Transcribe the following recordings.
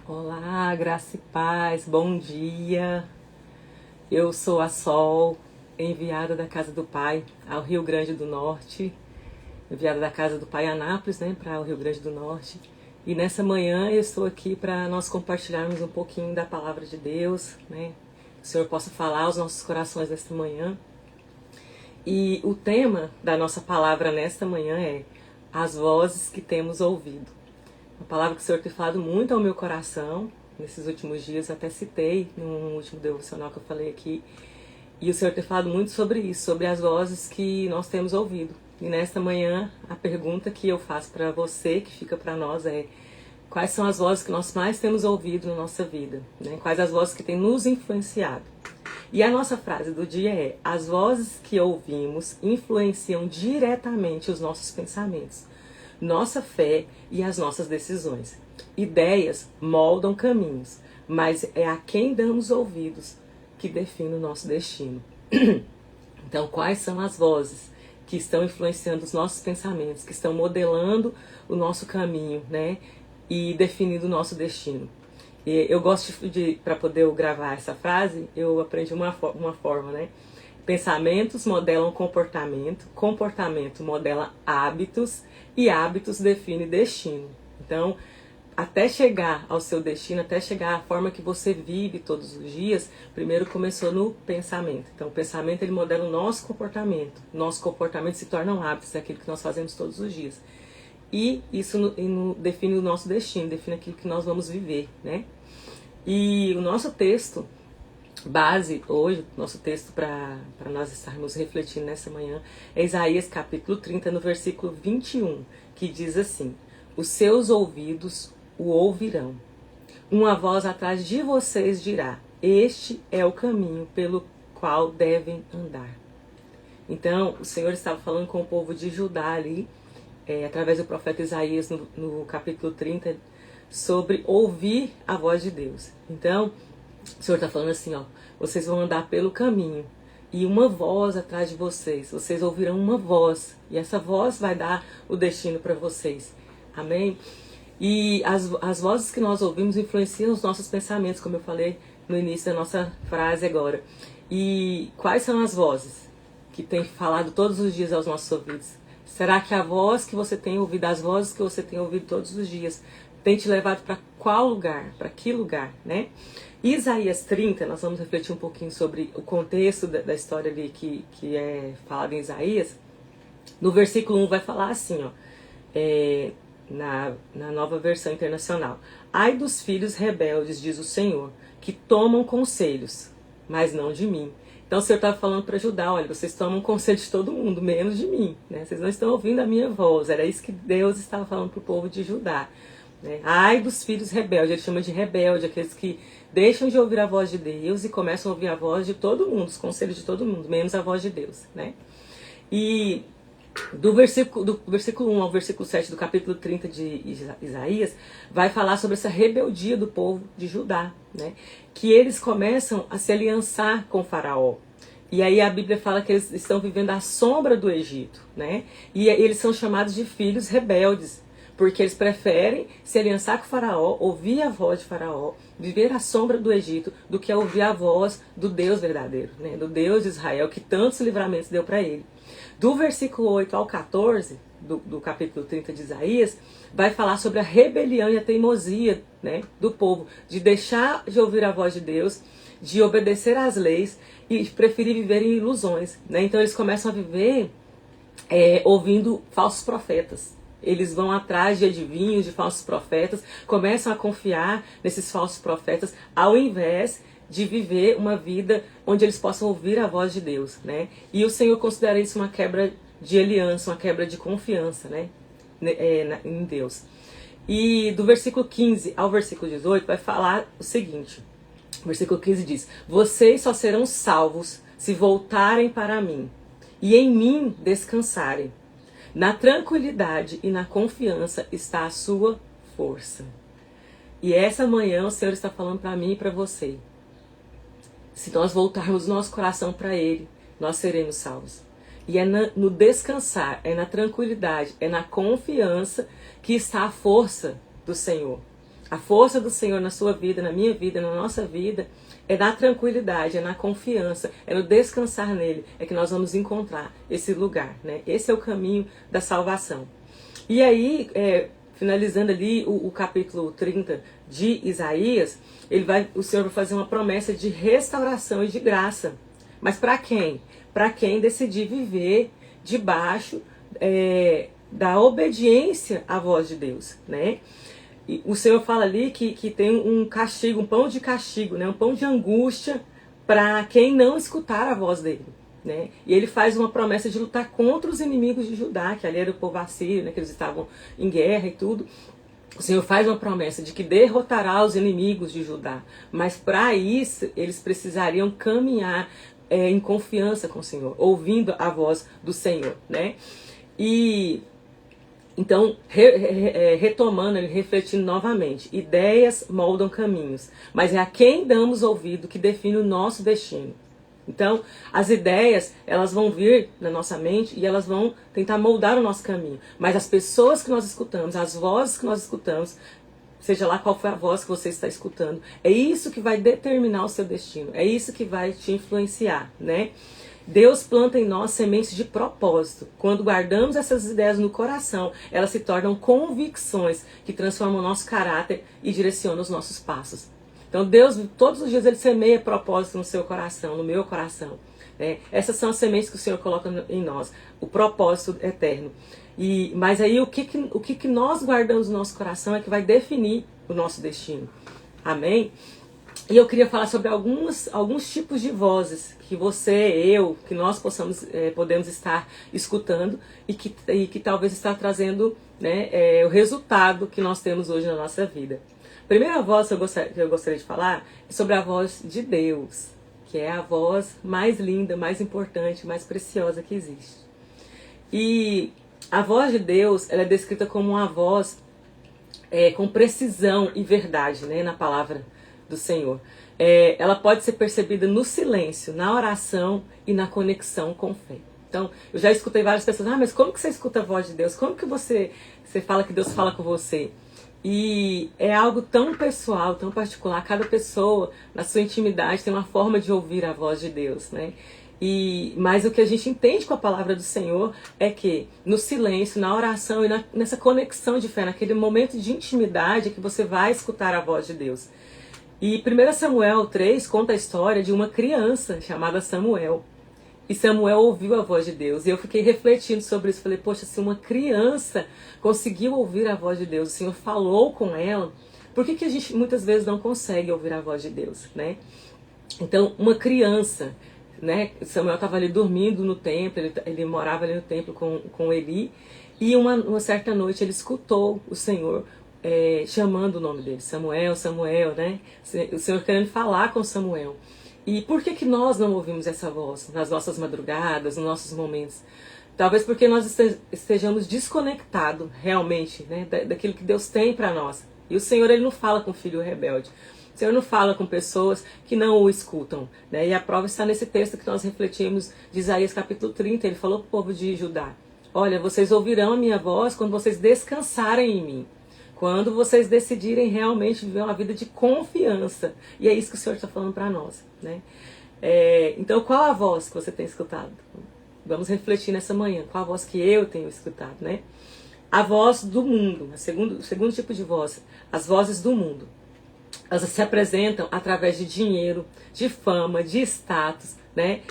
Olá, graça e paz, bom dia. Eu sou a Sol, enviada da Casa do Pai ao Rio Grande do Norte, enviada da Casa do Pai Anápolis, para o Rio Grande do Norte. E nessa manhã eu estou aqui para nós compartilharmos um pouquinho da Palavra de Deus, Que o Senhor possa falar aos nossos corações nesta manhã. E o tema da nossa palavra nesta manhã é as vozes que temos ouvido. Uma palavra que o Senhor tem falado muito ao meu coração nesses últimos dias, até citei no último devocional que eu falei aqui. E o Senhor tem falado muito sobre isso, sobre as vozes que nós temos ouvido. E nesta manhã, a pergunta que eu faço para você, que fica para nós, é: quais são as vozes que nós mais temos ouvido na nossa vida? Quais as vozes que têm nos influenciado? E a nossa frase do dia é: as vozes que ouvimos influenciam diretamente os nossos pensamentos, nossa fé e as nossas decisões. Ideias moldam caminhos, mas é a quem damos ouvidos que define o nosso destino. Então, quais são as vozes que estão influenciando os nossos pensamentos, que estão modelando o nosso caminho, e definindo o nosso destino? E eu gosto para poder gravar essa frase, eu aprendi uma forma, Pensamentos modelam comportamento, comportamento modela hábitos e hábitos definem destino. Então, até chegar ao seu destino, até chegar à forma que você vive todos os dias, primeiro começou no pensamento. Então, o pensamento ele modela o nosso comportamento se tornam hábitos, é aquilo que nós fazemos todos os dias. E isso define o nosso destino, define aquilo que nós vamos viver, E o nosso texto base hoje, nosso texto para nós estarmos refletindo nessa manhã, é Isaías capítulo 30, no versículo 21, que diz assim: os seus ouvidos o ouvirão. Uma voz atrás de vocês dirá: este é o caminho pelo qual devem andar. Então, o Senhor estava falando com o povo de Judá ali, através do profeta Isaías, no capítulo 30, sobre ouvir a voz de Deus. Então, o Senhor está falando assim, vocês vão andar pelo caminho e uma voz atrás de vocês. Vocês ouvirão uma voz e essa voz vai dar o destino para vocês. Amém? E as vozes que nós ouvimos influenciam os nossos pensamentos, como eu falei no início da nossa frase agora. E quais são as vozes que tem falado todos os dias aos nossos ouvidos? Será que a voz que você tem ouvido, as vozes que você tem ouvido todos os dias, tem te levado para qual lugar? Para que lugar, Isaías 30, nós vamos refletir um pouquinho sobre o contexto da história ali que é falado em Isaías. No versículo 1 vai falar assim, na nova versão internacional: ai dos filhos rebeldes, diz o Senhor, que tomam conselhos, mas não de mim. Então o Senhor estava falando para Judá: olha, vocês tomam conselho de todo mundo, menos de mim, Vocês não estão ouvindo a minha voz. Era isso que Deus estava falando para o povo de Judá. Ai dos filhos rebeldes, ele chama de rebelde, aqueles que deixam de ouvir a voz de Deus e começam a ouvir a voz de todo mundo, os conselhos de todo mundo, menos a voz de Deus, E do versículo 1 ao versículo 7 do capítulo 30 de Isaías, vai falar sobre essa rebeldia do povo de Judá, Que eles começam a se aliançar com Faraó. E aí a Bíblia fala que eles estão vivendo à sombra do Egito, E eles são chamados de filhos rebeldes, porque eles preferem se aliançar com o Faraó, ouvir a voz de Faraó, viver à sombra do Egito, do que ouvir a voz do Deus verdadeiro, do Deus de Israel, que tantos livramentos deu para ele. Do versículo 8 ao 14, do capítulo 30 de Isaías, vai falar sobre a rebelião e a teimosia do povo, de deixar de ouvir a voz de Deus, de obedecer às leis e preferir viver em ilusões. Então eles começam a viver ouvindo falsos profetas. Eles vão atrás de adivinhos, de falsos profetas, começam a confiar nesses falsos profetas, ao invés de viver uma vida onde eles possam ouvir a voz de Deus, E o Senhor considera isso uma quebra de aliança, uma quebra de confiança, em Deus. E do versículo 15 ao versículo 18 vai falar o seguinte. O versículo 15 diz: vocês só serão salvos se voltarem para mim e em mim descansarem. Na tranquilidade e na confiança está a sua força. E essa manhã o Senhor está falando para mim e para você. Se nós voltarmos nosso coração para Ele, nós seremos salvos. E é no descansar, é na tranquilidade, é na confiança que está a força do Senhor. A força do Senhor na sua vida, na minha vida, na nossa vida, é na tranquilidade, é na confiança, é no descansar nele, é que nós vamos encontrar esse lugar, né? Esse é o caminho da salvação. E aí, finalizando ali o capítulo 30 de Isaías, o Senhor vai fazer uma promessa de restauração e de graça. Mas para quem? Para quem decidir viver debaixo da obediência à voz de Deus, né? E o Senhor fala ali que tem um castigo, um pão de castigo, né? Um pão de angústia para quem não escutar a voz dele, né? E ele faz uma promessa de lutar contra os inimigos de Judá, que ali era o povo assírio, né? Que eles estavam em guerra e tudo. O Senhor faz uma promessa de que derrotará os inimigos de Judá. Mas para isso, eles precisariam caminhar em confiança com o Senhor, ouvindo a voz do Senhor, né? E então, retomando, refletindo novamente, ideias moldam caminhos, mas é a quem damos ouvido que define o nosso destino. Então, as ideias, elas vão vir na nossa mente e elas vão tentar moldar o nosso caminho. Mas as pessoas que nós escutamos, as vozes que nós escutamos, seja lá qual for a voz que você está escutando, é isso que vai determinar o seu destino, é isso que vai te influenciar, né? Deus planta em nós sementes de propósito. Quando guardamos essas ideias no coração, elas se tornam convicções que transformam o nosso caráter e direcionam os nossos passos. Então Deus, todos os dias, Ele semeia propósito no seu coração, no meu coração. Né? Essas são as sementes que o Senhor coloca em nós, o propósito eterno. Mas aí o que nós guardamos no nosso coração é que vai definir o nosso destino. Amém? E eu queria falar sobre alguns tipos de vozes que que nós podemos estar escutando e que talvez está trazendo, né, o resultado que nós temos hoje na nossa vida. A primeira voz que eu gostaria de falar é sobre a voz de Deus, que é a voz mais linda, mais importante, mais preciosa que existe. E a voz de Deus, ela é descrita como uma voz com precisão e verdade, né, na palavra do Senhor. Ela pode ser percebida no silêncio, na oração e na conexão com fé. Então, eu já escutei várias pessoas, mas como que você escuta a voz de Deus? Como que você fala que Deus fala com você? E é algo tão pessoal, tão particular. Cada pessoa, na sua intimidade, tem uma forma de ouvir a voz de Deus, né? Mas o que a gente entende com a palavra do Senhor é que no silêncio, na oração e nessa conexão de fé, naquele momento de intimidade, é que você vai escutar a voz de Deus. E 1 Samuel 3 conta a história de uma criança chamada Samuel. E Samuel ouviu a voz de Deus. E eu fiquei refletindo sobre isso. Falei, poxa, se uma criança conseguiu ouvir a voz de Deus, o Senhor falou com ela, por que a gente muitas vezes não consegue ouvir a voz de Deus, né? Então, uma criança, né? Samuel estava ali dormindo no templo, ele morava ali no templo com Eli. E uma certa noite ele escutou o Senhor chamando o nome dele, Samuel, Samuel, né? O Senhor querendo falar com Samuel. E por que nós não ouvimos essa voz nas nossas madrugadas, nos nossos momentos? Talvez porque nós estejamos desconectados realmente, né, daquilo que Deus tem para nós. E o Senhor, Ele não fala com filho rebelde. O Senhor não fala com pessoas que não o escutam, né? E a prova está nesse texto que nós refletimos de Isaías capítulo 30. Ele falou para o povo de Judá: olha, vocês ouvirão a minha voz quando vocês descansarem em mim. Quando vocês decidirem realmente viver uma vida de confiança. E é isso que o Senhor está falando para nós, né? Então, qual a voz que você tem escutado? Vamos refletir nessa manhã. Qual a voz que eu tenho escutado, né? A voz do mundo. O segundo tipo de voz. As vozes do mundo. Elas se apresentam através de dinheiro, de fama, de status, né?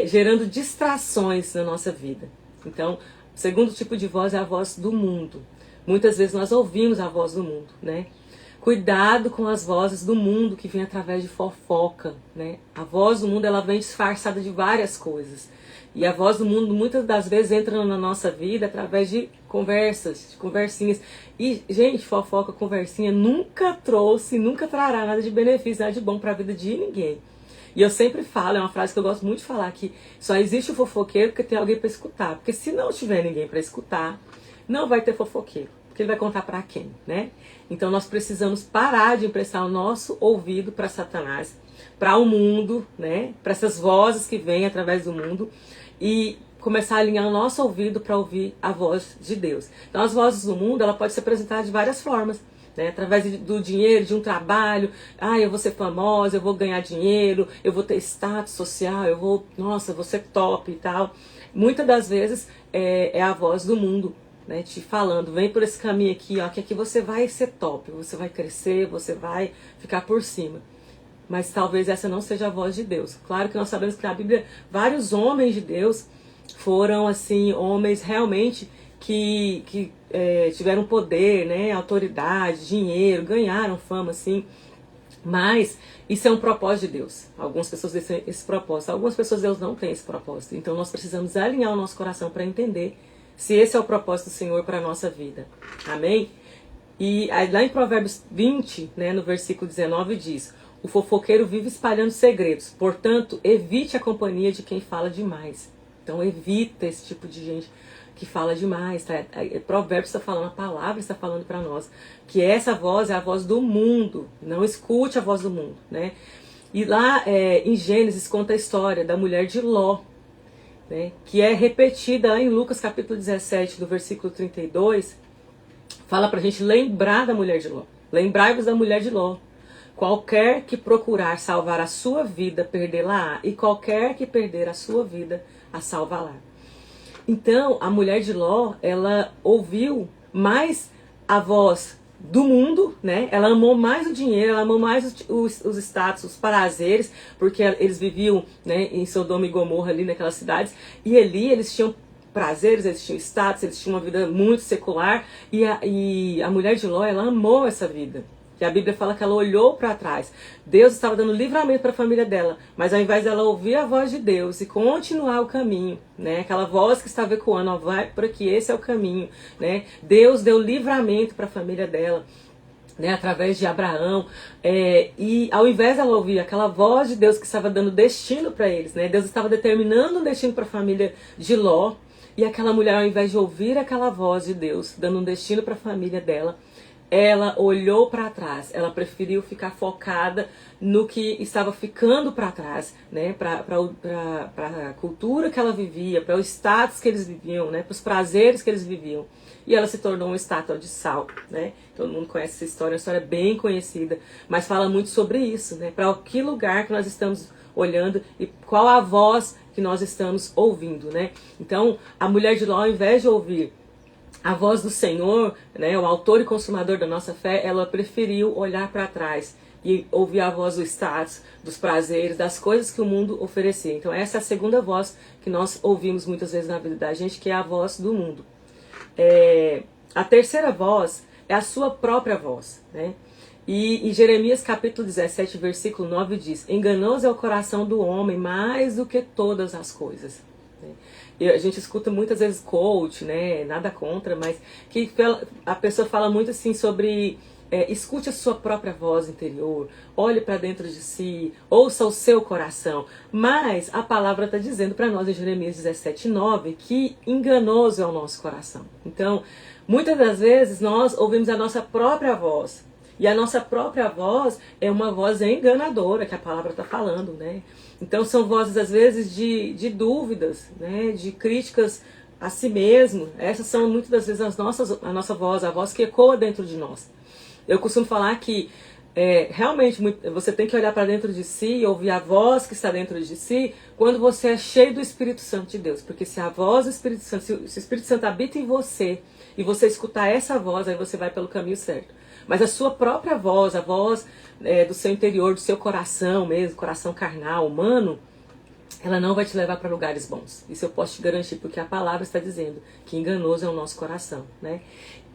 Gerando distrações na nossa vida. Então, o segundo tipo de voz é a voz do mundo. Muitas vezes nós ouvimos a voz do mundo, né? Cuidado com as vozes do mundo que vêm através de fofoca, né? A voz do mundo, ela vem disfarçada de várias coisas. E a voz do mundo, muitas das vezes, entra na nossa vida através de conversas, de conversinhas. E, gente, fofoca, conversinha, nunca trará nada de benefício, nada de bom para a vida de ninguém. E eu sempre falo, é uma frase que eu gosto muito de falar, que só existe o fofoqueiro porque tem alguém para escutar. Porque se não tiver ninguém para escutar, não vai ter fofoqueiro, porque ele vai contar para quem, né? Então nós precisamos parar de emprestar o nosso ouvido para Satanás, para o mundo, né? Para essas vozes que vêm através do mundo e começar a alinhar o nosso ouvido para ouvir a voz de Deus. Então as vozes do mundo, ela pode se apresentar de várias formas. né? Através do dinheiro, de um trabalho. Ah, eu vou ser famosa, eu vou ganhar dinheiro, eu vou ter status social, nossa, eu vou ser top e tal. Muitas das vezes é a voz do mundo, né, te falando, vem por esse caminho aqui, ó, que aqui você vai ser top, você vai crescer, você vai ficar por cima. Mas talvez essa não seja a voz de Deus. Claro que nós sabemos que na Bíblia vários homens de Deus foram assim homens realmente que tiveram poder, né, autoridade, dinheiro, ganharam fama assim. Mas isso é um propósito de Deus. Algumas pessoas têm esse propósito, algumas pessoas Deus não tem esse propósito. Então nós precisamos alinhar o nosso coração para entender se esse é o propósito do Senhor para a nossa vida. Amém? E aí, lá em Provérbios 20, né, no versículo 19 diz: o fofoqueiro vive espalhando segredos, portanto, evite a companhia de quem fala demais. Então, evita esse tipo de gente que fala demais. Tá? Provérbios está falando, a palavra está falando para nós que essa voz é a voz do mundo. Não escute a voz do mundo, né? E lá em Gênesis conta a história da mulher de Ló, né, que é repetida em Lucas capítulo 17, do versículo 32, fala pra gente lembrar da mulher de Ló. Lembrai-vos da mulher de Ló. Qualquer que procurar salvar a sua vida, perdê-la-á, e qualquer que perder a sua vida, a salvará. Então, a mulher de Ló, ela ouviu mais a voz do mundo, né? Ela amou mais o dinheiro, ela amou mais os status, os prazeres, porque eles viviam, né, em Sodoma e Gomorra, ali naquelas cidades, e ali eles tinham prazeres, eles tinham status, eles tinham uma vida muito secular, e a mulher de Ló, ela amou essa vida. Que a Bíblia fala que ela olhou para trás. Deus estava dando livramento para a família dela, mas ao invés dela ouvir a voz de Deus e continuar o caminho, né, aquela voz que estava ecoando, ó, vai por aqui, esse é o caminho, né? Deus deu livramento para a família dela, né, através de Abraão, e ao invés dela ouvir aquela voz de Deus que estava dando destino para eles, né, Deus estava determinando um destino para a família de Ló, e aquela mulher, ao invés de ouvir aquela voz de Deus, dando um destino para a família dela, ela olhou para trás, ela preferiu ficar focada no que estava ficando para trás, né, para a cultura que ela vivia, para o status que eles viviam, né, para os prazeres que eles viviam. E ela se tornou uma estátua de sal, né? Todo mundo conhece essa história, é uma história bem conhecida, mas fala muito sobre isso, né? Para que lugar que nós estamos olhando e qual a voz que nós estamos ouvindo, né? Então, a mulher de Ló, ao invés de ouvir a voz do Senhor, né, o autor e consumador da nossa fé, ela preferiu olhar para trás e ouvir a voz do status, dos prazeres, das coisas que o mundo oferecia. Então essa é a segunda voz que nós ouvimos muitas vezes na vida da gente, que é a voz do mundo. A terceira voz é a sua própria voz, né? E Jeremias capítulo 17, versículo 9 diz: enganoso é o coração do homem mais do que todas as coisas. E a gente escuta muitas vezes coach, né? Nada contra, mas que a pessoa fala muito assim sobre escute a sua própria voz interior, olhe para dentro de si, ouça o seu coração. Mas a palavra está dizendo para nós em Jeremias 17, 9 que enganoso é o nosso coração. Então, muitas das vezes nós ouvimos a nossa própria voz. E a nossa própria voz é uma voz enganadora, que a palavra está falando, né? Então são vozes às vezes de dúvidas, né? De críticas a si mesmo. Essas são muitas das vezes a nossa voz, a voz que ecoa dentro de nós. Eu costumo falar que realmente você tem que olhar para dentro de si e ouvir a voz que está dentro de si quando você é cheio do Espírito Santo de Deus. Porque se a voz do Espírito Santo, se o Espírito Santo habita em você e você escutar essa voz, aí você vai pelo caminho certo. Mas a sua própria voz, a voz do seu interior, do seu coração mesmo, coração carnal, humano, ela não vai te levar para lugares bons. Isso eu posso te garantir, porque a palavra está dizendo que enganoso é o nosso coração, né?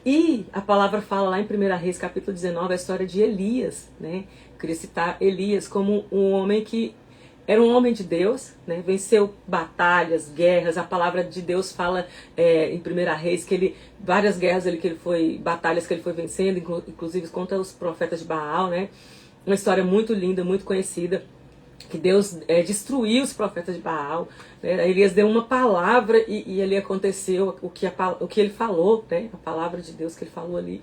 E a palavra fala lá em 1 Reis, capítulo 19, a história de Elias, né? Eu queria citar Elias como um homem que era um homem de Deus, né? Venceu batalhas, guerras. A palavra de Deus fala em 1 Reis que várias guerras batalhas que ele foi vencendo, inclusive contra os profetas de Baal, né? Uma história muito linda, muito conhecida, que Deus destruiu os profetas de Baal, né? Elias deu uma palavra e ali aconteceu o que ele falou, né? A palavra de Deus que ele falou ali.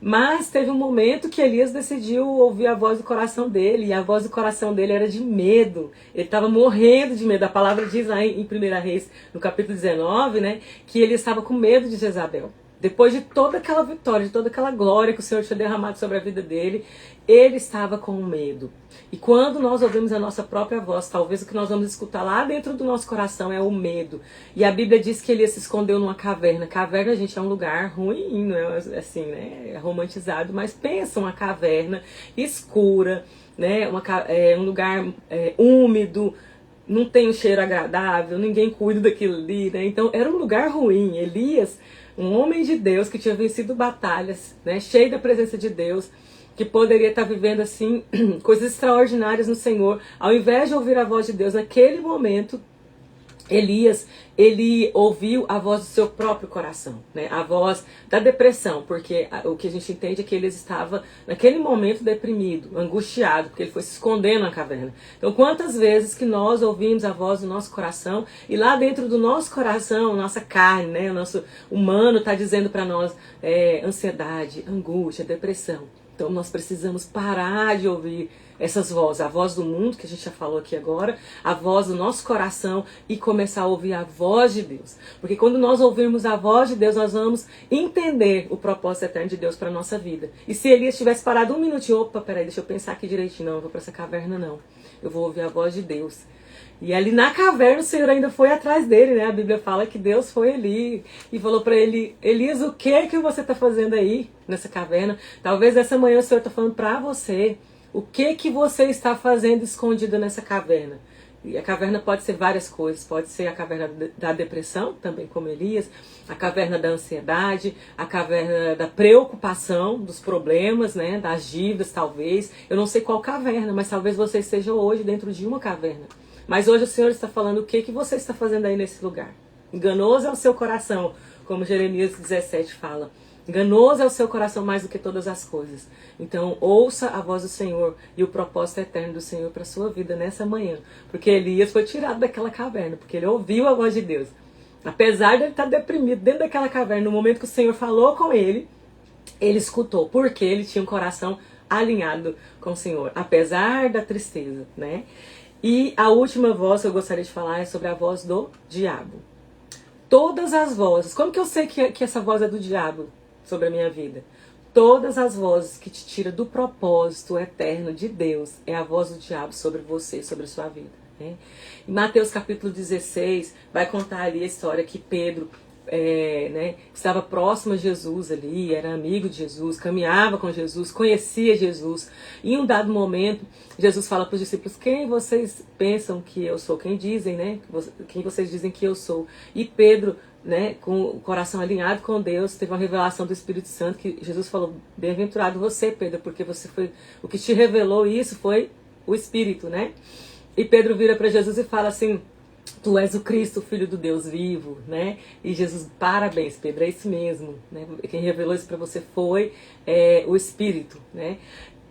Mas teve um momento que Elias decidiu ouvir a voz do coração dele, e a voz do coração dele era de medo. Ele estava morrendo de medo. A palavra diz lá em 1 Reis, no capítulo 19, né, que ele estava com medo de Jezabel. Depois de toda aquela vitória, de toda aquela glória que o Senhor tinha derramado sobre a vida dele, ele estava com medo. E quando nós ouvimos a nossa própria voz, talvez o que nós vamos escutar lá dentro do nosso coração é o medo. E a Bíblia diz que ele se escondeu numa caverna. Caverna, gente, é um lugar ruim, não é assim, né? É romantizado, mas pensa uma caverna escura, né? Um lugar úmido, não tem um cheiro agradável, ninguém cuida daquilo ali, né? Então era um lugar ruim. Elias, um homem de Deus que tinha vencido batalhas, né? Cheio da presença de Deus, que poderia estar vivendo assim coisas extraordinárias no Senhor, ao invés de ouvir a voz de Deus naquele momento, Elias, ele ouviu a voz do seu próprio coração, né? A voz da depressão, porque o que a gente entende é que Elias estava naquele momento deprimido, angustiado, porque ele foi se escondendo na caverna. Então, quantas vezes que nós ouvimos a voz do nosso coração e lá dentro do nosso coração, nossa carne, né? O nosso humano está dizendo para nós ansiedade, angústia, depressão. Então nós precisamos parar de ouvir essas vozes, a voz do mundo, que a gente já falou aqui agora, a voz do nosso coração e começar a ouvir a voz de Deus. Porque quando nós ouvirmos a voz de Deus, nós vamos entender o propósito eterno de Deus para a nossa vida. E se Elias tivesse parado um minutinho, opa, peraí, deixa eu pensar aqui direitinho, não, eu vou para essa caverna não, eu vou ouvir a voz de Deus. E ali na caverna o Senhor ainda foi atrás dele, né? A Bíblia fala que Deus foi ali e falou para ele: Elias, o que você está fazendo aí nessa caverna? Talvez essa manhã o Senhor está falando para você. O que você está fazendo escondido nessa caverna? E a caverna pode ser várias coisas. Pode ser a caverna da depressão, também como Elias, a caverna da ansiedade, a caverna da preocupação, dos problemas, né? Das dívidas, talvez. Eu não sei qual caverna, mas talvez você esteja hoje dentro de uma caverna. Mas hoje o Senhor está falando o que você está fazendo aí nesse lugar. Enganoso é o seu coração, como Jeremias 17 fala. Enganoso é o seu coração mais do que todas as coisas. Então ouça a voz do Senhor e o propósito eterno do Senhor para a sua vida nessa manhã. Porque Elias foi tirado daquela caverna, porque ele ouviu a voz de Deus. Apesar de ele estar deprimido dentro daquela caverna, no momento que o Senhor falou com ele, ele escutou, porque ele tinha um coração alinhado com o Senhor, apesar da tristeza, né? E a última voz que eu gostaria de falar é sobre a voz do diabo. Todas as vozes, como que eu sei que essa voz é do diabo sobre a minha vida? Todas as vozes que te tiram do propósito eterno de Deus é a voz do diabo sobre você, sobre a sua vida. Né? Em Mateus capítulo 16, vai contar ali a história que Pedro estava próximo a Jesus ali, era amigo de Jesus, caminhava com Jesus, conhecia Jesus. E em um dado momento, Jesus fala para os discípulos: quem vocês pensam que eu sou? Quem dizem, né? Quem vocês dizem que eu sou? E Pedro, né, com o coração alinhado com Deus, teve uma revelação do Espírito Santo que Jesus falou: bem-aventurado você, Pedro, porque você foi, o que te revelou isso foi o Espírito, né? E Pedro vira para Jesus e fala assim: tu és o Cristo, o Filho do Deus vivo, né? E Jesus: parabéns, Pedro, é isso mesmo, né? Quem revelou isso para você foi o Espírito, né?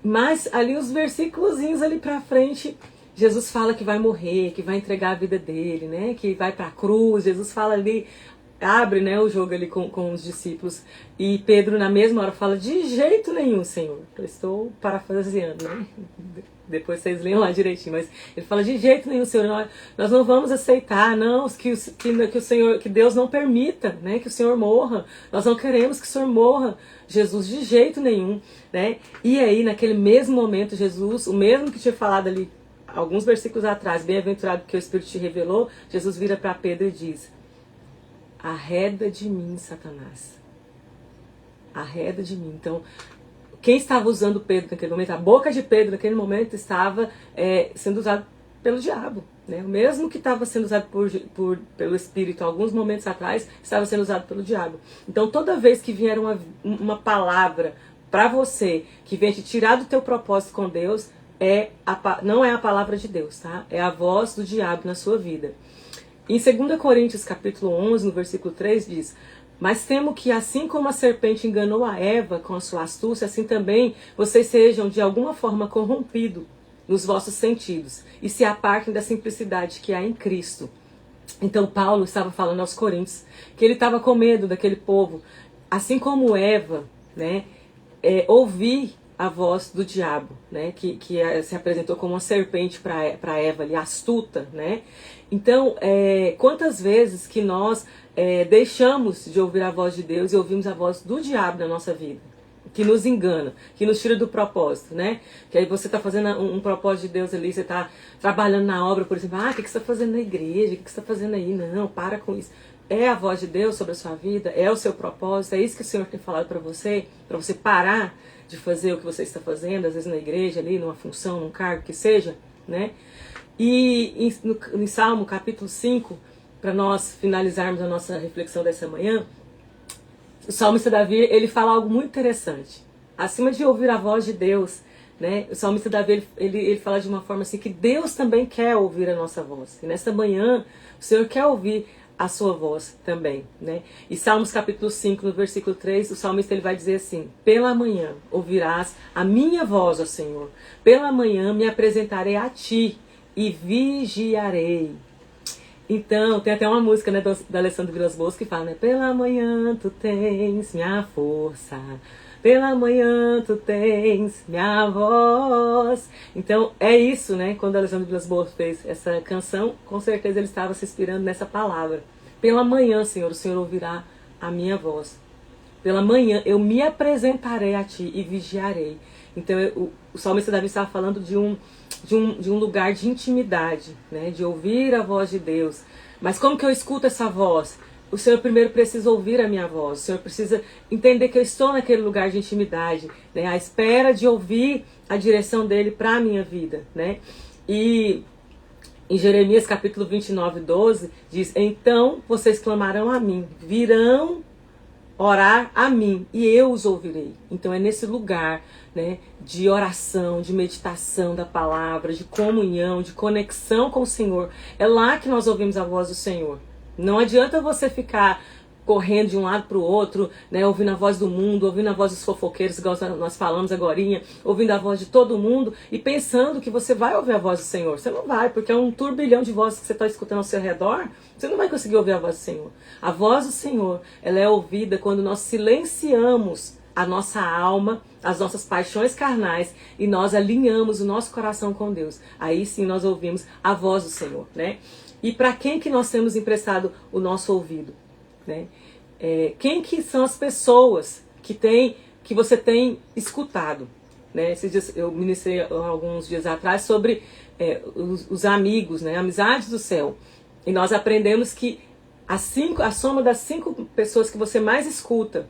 Mas ali os versículozinhos ali para frente, Jesus fala que vai morrer, que vai entregar a vida dele, né? Que vai para a cruz. Jesus fala ali, abre, né, o jogo ali com os discípulos. E Pedro na mesma hora fala: de jeito nenhum, Senhor. Eu estou parafraseando, né? Depois vocês leiam lá direitinho, mas ele fala: de jeito nenhum, Senhor, nós não vamos aceitar, não, que o Senhor, que Deus não permita, né, que o Senhor morra. Nós não queremos que o Senhor morra, Jesus, de jeito nenhum, né? E aí, naquele mesmo momento, Jesus, o mesmo que tinha falado ali alguns versículos atrás, bem-aventurado porque o Espírito te revelou, Jesus vira para Pedro e diz: arreda de mim, Satanás. Arreda de mim. Então, quem estava usando Pedro naquele momento, a boca de Pedro naquele momento estava sendo usada pelo diabo. Né? O mesmo que estava sendo usado pelo Espírito alguns momentos atrás, estava sendo usado pelo diabo. Então toda vez que vier uma palavra para você, que vem te tirar do teu propósito com Deus, não é a palavra de Deus, tá? É a voz do diabo na sua vida. Em 2 Coríntios capítulo 11, no versículo 3, diz: mas temo que assim como a serpente enganou a Eva com a sua astúcia, assim também vocês sejam de alguma forma corrompidos nos vossos sentidos e se apartem da simplicidade que há em Cristo. Então Paulo estava falando aos Coríntios que ele estava com medo daquele povo, assim como Eva, né, ouvir a voz do diabo, né? Que se apresentou como uma serpente para Eva ali, astuta, né? Então, quantas vezes que nós deixamos de ouvir a voz de Deus e ouvimos a voz do diabo na nossa vida, que nos engana, que nos tira do propósito, né? Que aí você está fazendo um propósito de Deus ali, você está trabalhando na obra, por exemplo, o que você está fazendo na igreja? O que você está fazendo aí? Não, para com isso. É a voz de Deus sobre a sua vida? É o seu propósito? É isso que o Senhor tem falado para você parar de fazer o que você está fazendo, às vezes na igreja ali, numa função, num cargo que seja, né? E em Salmo capítulo 5, para nós finalizarmos a nossa reflexão dessa manhã, o salmista Davi, ele fala algo muito interessante. Acima de ouvir a voz de Deus, né, o salmista Davi, ele fala de uma forma assim, que Deus também quer ouvir a nossa voz. E nesta manhã, o Senhor quer ouvir a sua voz também, né? E Salmos capítulo 5, no versículo 3, o salmista ele vai dizer assim: pela manhã ouvirás a minha voz, ó Senhor. Pela manhã me apresentarei a ti e vigiarei. Então, tem até uma música, né, da Alessandro Vilas Boas que fala, né? Pela manhã tu tens minha força, pela manhã tu tens minha voz. Então, é isso, né? Quando Alessandro Vilas Boas fez essa canção, com certeza ele estava se inspirando nessa palavra. Pela manhã, Senhor, o Senhor ouvirá a minha voz. Pela manhã eu me apresentarei a ti e vigiarei. Então, o salmista Davi estava falando de um lugar de intimidade, né? De ouvir a voz de Deus. Mas como que eu escuto essa voz? O Senhor primeiro precisa ouvir a minha voz. O Senhor precisa entender que eu estou naquele lugar de intimidade, né? À espera de ouvir a direção dele para a minha vida, né? E em Jeremias capítulo 29, 12, diz: então vocês clamarão a mim, virão orar a mim e eu os ouvirei. Então é nesse lugar, né, de oração, de meditação da palavra, de comunhão, de conexão com o Senhor. É lá que nós ouvimos a voz do Senhor. Não adianta você ficar correndo de um lado para o outro, né, ouvindo a voz do mundo, ouvindo a voz dos fofoqueiros, igual nós falamos agorinha, ouvindo a voz de todo mundo e pensando que você vai ouvir a voz do Senhor. Você não vai, porque é um turbilhão de vozes que você está escutando ao seu redor, você não vai conseguir ouvir a voz do Senhor. A voz do Senhor, ela é ouvida quando nós silenciamos a nossa alma, as nossas paixões carnais e nós alinhamos o nosso coração com Deus. Aí sim nós ouvimos a voz do Senhor, né? E para quem que nós temos emprestado o nosso ouvido? Né? Quem que são as pessoas que você tem escutado? Né? Esses dias, eu ministrei alguns dias atrás sobre os amigos, né? Amizades do céu. E nós aprendemos que a soma das 5 pessoas que você mais escuta,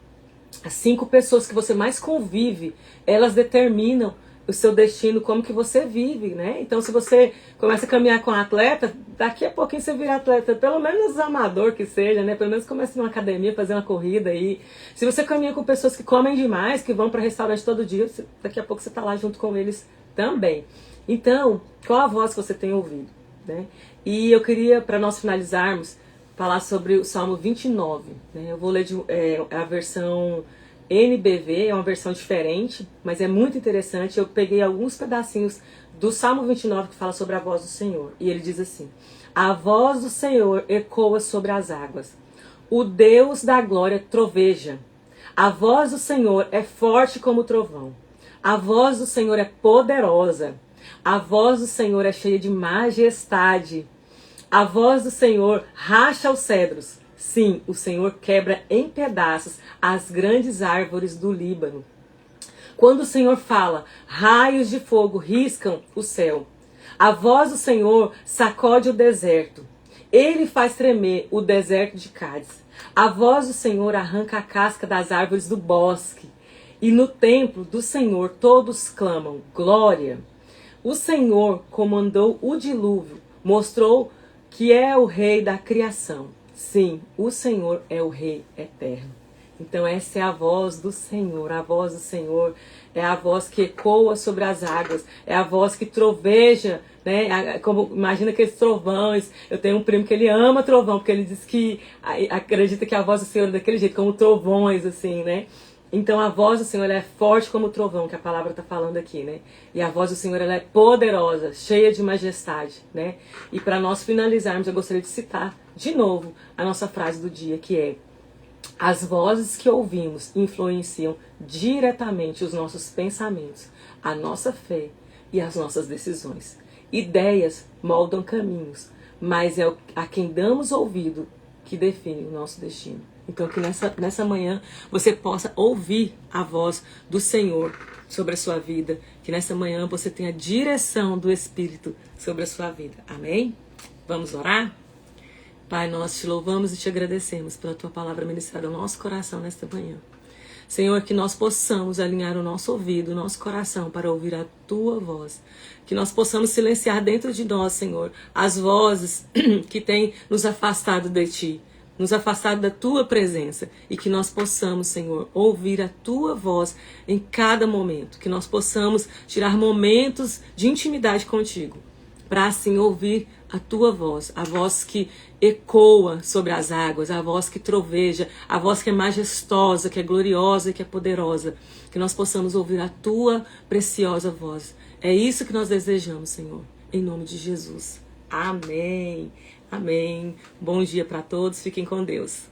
as 5 pessoas que você mais convive, elas determinam o seu destino, como que você vive, né? Então, se você começa a caminhar com um atleta, daqui a pouquinho você vira atleta, pelo menos amador que seja, né? Pelo menos comece numa academia, fazer uma corrida aí. Se você caminha com pessoas que comem demais, que vão para restaurante todo dia, daqui a pouco você está lá junto com eles também. Então, qual a voz que você tem ouvido, né? E eu queria, para nós finalizarmos, falar sobre o Salmo 29, né? Eu vou ler a versão NBV, é uma versão diferente, mas é muito interessante. Eu peguei alguns pedacinhos do Salmo 29 que fala sobre a voz do Senhor. E ele diz assim: a voz do Senhor ecoa sobre as águas. O Deus da glória troveja. A voz do Senhor é forte como o trovão. A voz do Senhor é poderosa. A voz do Senhor é cheia de majestade. A voz do Senhor racha os cedros. Sim, o Senhor quebra em pedaços as grandes árvores do Líbano. Quando o Senhor fala, raios de fogo riscam o céu. A voz do Senhor sacode o deserto. Ele faz tremer o deserto de Cádiz. A voz do Senhor arranca a casca das árvores do bosque. E no templo do Senhor todos clamam, glória. O Senhor comandou o dilúvio, mostrou que é o rei da criação. Sim, o Senhor é o Rei eterno. Então essa é a voz do Senhor. A voz do Senhor é a voz que ecoa sobre as águas. É a voz que troveja, né? Como, imagina aqueles trovões. Eu tenho um primo que ele ama trovão, porque ele diz que acredita que a voz do Senhor é daquele jeito, como trovões, assim, né? Então a voz do Senhor ela é forte como o trovão, que a palavra está falando aqui, né? E a voz do Senhor ela é poderosa, cheia de majestade, né? E para nós finalizarmos, eu gostaria de citar de novo a nossa frase do dia, que é: As vozes que ouvimos influenciam diretamente os nossos pensamentos, a nossa fé e as nossas decisões. Ideias moldam caminhos, mas é a quem damos ouvido que define o nosso destino. Então que nessa manhã você possa ouvir a voz do Senhor sobre a sua vida, que nessa manhã você tenha a direção do Espírito sobre a sua vida. Amém? Vamos orar? Pai, nós te louvamos e te agradecemos pela tua palavra ministrada ao nosso coração nesta manhã. Senhor, que nós possamos alinhar o nosso ouvido, o nosso coração para ouvir a tua voz. Que nós possamos silenciar dentro de nós, Senhor, as vozes que têm nos afastado de ti, nos afastado da tua presença, e que nós possamos, Senhor, ouvir a tua voz em cada momento. Que nós possamos tirar momentos de intimidade contigo, para assim ouvir a tua voz, a voz que ecoa sobre as águas, a voz que troveja, a voz que é majestosa, que é gloriosa e que é poderosa. Que nós possamos ouvir a tua preciosa voz. É isso que nós desejamos, Senhor, em nome de Jesus. Amém. Amém. Bom dia para todos. Fiquem com Deus.